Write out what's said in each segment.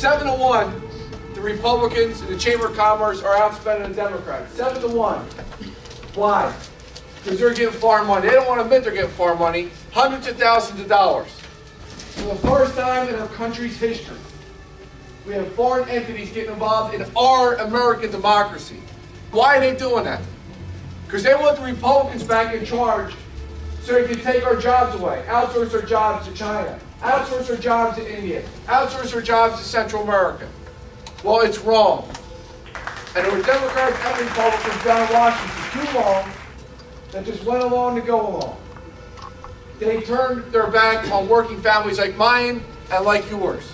7-1, the Republicans in the Chamber of Commerce are outspending the Democrats. 7-1. Why? Because they're getting foreign money. They don't want to admit they're getting foreign money. Hundreds of thousands of dollars. For the first time in our country's history, we have foreign entities getting involved in our American democracy. Why are they doing that? Because they want the Republicans back in charge so they can take our jobs away, outsource our jobs to China, outsource our jobs to India, outsource our jobs to Central America. Well, it's wrong. And there were Democrats and Republicans down in Washington too long that just went along to go along. They turned their back on working families like mine and like yours.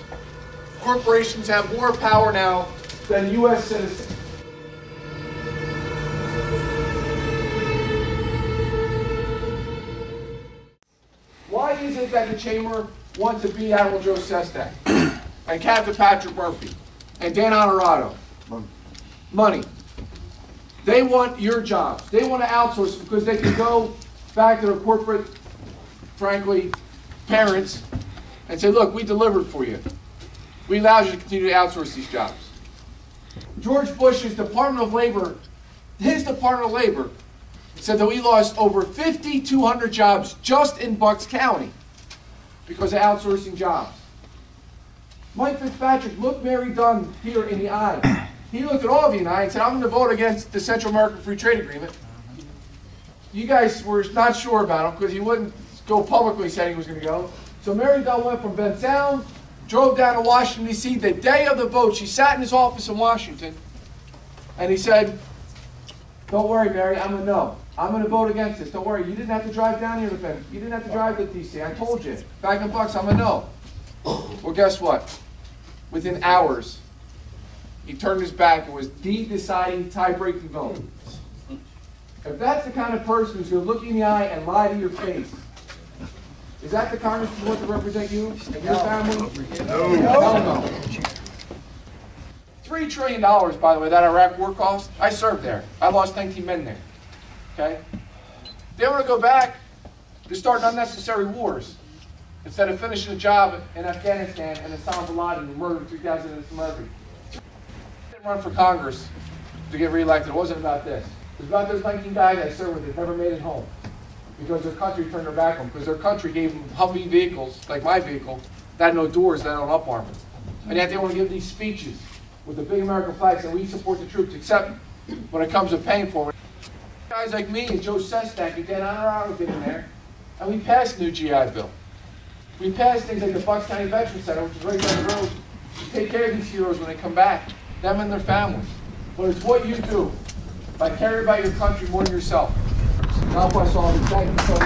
Corporations have more power now than U.S. citizens. Why is it that the Chamber wants to beat Admiral Joe Sestak and Captain Patrick Murphy and Dan Honorado? Money. They want your jobs. They want to outsource because they can go back to their corporate, frankly, parents and say, look, we delivered for you. We allowed you to continue to outsource these jobs. George Bush's Department of Labor, his Department of Labor, said that we lost over 5,200 jobs just in Bucks County because of outsourcing jobs. Mike Fitzpatrick looked Mary Dunn here in the eye. He looked at all of you in the eye and said, I'm going to vote against the Central American Free Trade Agreement. You guys were not sure about him because he wouldn't go publicly saying he was going to go. So Mary Dunn went from Bend Sound, drove down to Washington, D.C. The day of the vote, she sat in his office in Washington, and he said, don't worry, Mary, I'm a no. I'm going to vote against this. Don't worry. You didn't have to drive down here to Bend. You didn't have to drive to D.C. I told you. Back in Bucks, I'm a no. Well, guess what? Within hours, he turned his back and was the deciding, tie-breaking vote. If that's the kind of person who's going to look you in the eye and lie to your face, is that the Congressman who wants to represent you and your family? No. $3 trillion, by the way, that Iraq war cost. I served there. I lost 19 men there. Okay? They want to go back to start unnecessary wars instead of finishing a job in Afghanistan and Osama bin Laden who murdered 3,000 innocent Americans. I didn't run for Congress to get reelected. It wasn't about this. It was about those 19 guys I served with that never made it home because their country turned their back on them, because their country gave them Humvee vehicles, like my vehicle, that had no doors, that had no up armor. And yet they want to give these speeches with the big American flags and we support the troops, except when it comes to paying for it. Guys like me and Joe Sestak and Dan Honorado get in there, and we passed a new GI Bill. We passed things like the Bucks County Veterans Center, which is right down the road, to take care of these heroes when they come back, them and their families. But it's what you do by caring about your country more than yourself. God bless all of you. Thank you so much.